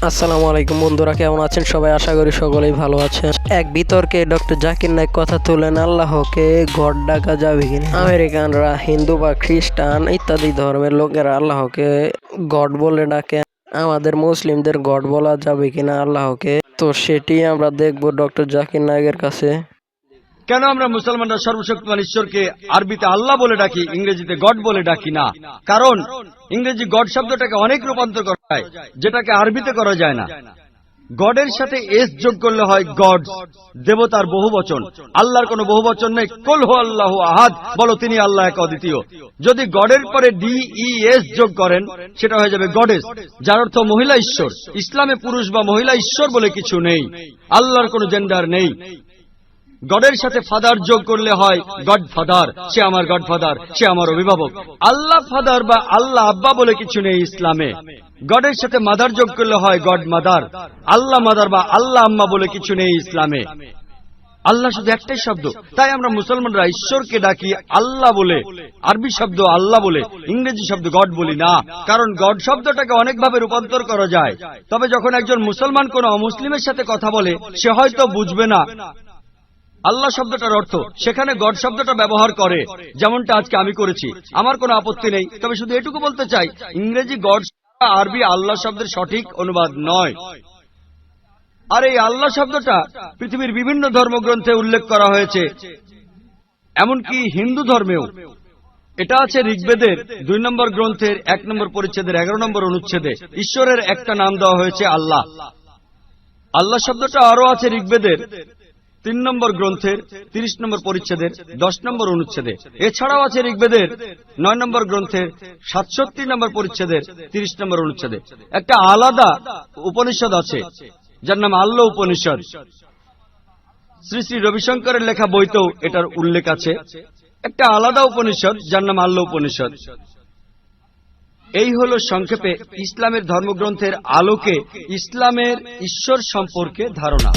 আসসালামু আলাইকুম বন্ধুরা, কেমন আছেন সবাই? আশা করি সকলেই ভালো আছেন। এক বিতর্কে ডক্টর জাকির নায়েক কথা তুলেন, আল্লাহকে গড ডাকা যাবে কিনা। আমেরিকানরা, হিন্দু বা খ্রিস্টান ইত্যাদি ধর্মের লোকেরা আল্লাহকে গড বলে ডাকে। আমাদের মুসলিমদের গড বলা যাবে কিনা আল্লাহকে, তো সেটি আমরা দেখব ডক্টর জাকির নায়েকের কাছে। কেন আমরা মুসলমানরা সর্বশক্তিমান ঈশ্বরকে আরবিতে আল্লাহ বলে ডাকি, ইংরেজিতে গড বলে ডাকি না? কারণ ইংরেজি গড শব্দটাকে অনেক রূপান্তর করা যায়, যেটাকে আরবিতে করা যায় না। গডের সাথে এস যোগ করলে হয় গড, দেবতার বহুবচন। আল্লাহর কোনো বহুবচন নেই। কুল হু আল্লাহু আহাদ, বলো তিনি আল্লাহ এক অদ্বিতীয়। যদি গডের পরে DES যোগ করেন, সেটা হয়ে যাবে গডেস, যার অর্থ মহিলা ঈশ্বর। ইসলামে পুরুষ বা মহিলা ঈশ্বর বলে কিছু নেই। আল্লাহর কোনো জেন্ডার নেই। গডের সাথে ফাদার যোগ করলে হয় গড ফাদার, সে আমার গড ফাদার, সে আমার অভিভাবক। আল্লাহ ফাদার বা আল্লাহ আব্বা বলে কিছু নেই ইসলামে। গডের সাথে মাদার যোগ করলে হয় গড মাদার। আল্লাহ মাদার বা আল্লাহ আম্মা বলে কিছু নেই ইসলামে। আল্লাহ শুধু একটাই শব্দ। তাই আমরা মুসলমানরা ঈশ্বরকে ডাকি আল্লাহ বলে, আরবি শব্দ আল্লাহ বলে, ইংরেজি শব্দ গড বলি না। কারণ গড শব্দটাকে অনেকভাবে রূপান্তর করা যায়। তবে যখন একজন মুসলমান কোন অমুসলিমের সাথে কথা বলে, সে হয়তো বুঝবে না আল্লাহ শব্দটার অর্থ, সেখানে গড শব্দটা ব্যবহার করে, যেমনটা আজকে আমি করেছি। আমার কোনো আপত্তি নেই, তবে শুধু এটুকু বলতে চাই, ইংরেজি গড আরবি আল্লাহ শব্দের সঠিক অনুবাদ নয়। আর এই আল্লাহ শব্দটা পৃথিবীর বিভিন্ন ধর্মগ্রন্থে উল্লেখ করা হয়েছে, এমনকি হিন্দু ধর্মেও। এটা আছে ঋগ্বেদের 2 নম্বর গ্রন্থের 1 নম্বর পরিচ্ছেদের 11 নম্বর অনুচ্ছেদে। ঈশ্বরের একটা নাম দেওয়া হয়েছে আল্লাহ। আল্লাহ শব্দটা আরো আছে ঋগ্বেদের 3 নম্বর গ্রন্থের 30 নম্বর পরিচ্ছেদের 10 নম্বর অনুচ্ছেদে। এছাড়াও আছে ঋগ্বেদের 9 নম্বর গ্রন্থের 67 নম্বর পরিচ্ছেদের 30 নম্বর অনুচ্ছেদে। একটা আলাদা উপনিষদ আছে, যার নাম আল্লাহ উপনিষদ। শ্রী শ্রী রবিশঙ্করের লেখা বইতেও এটার উল্লেখ আছে। একটা আলাদা উপনিষদ, যার নাম আল্লাহ উপনিষদ। এই হলো সংক্ষেপে ইসলামের ধর্মগ্রন্থের আলোকে ইসলামের ঈশ্বর সম্পর্কে ধারণা।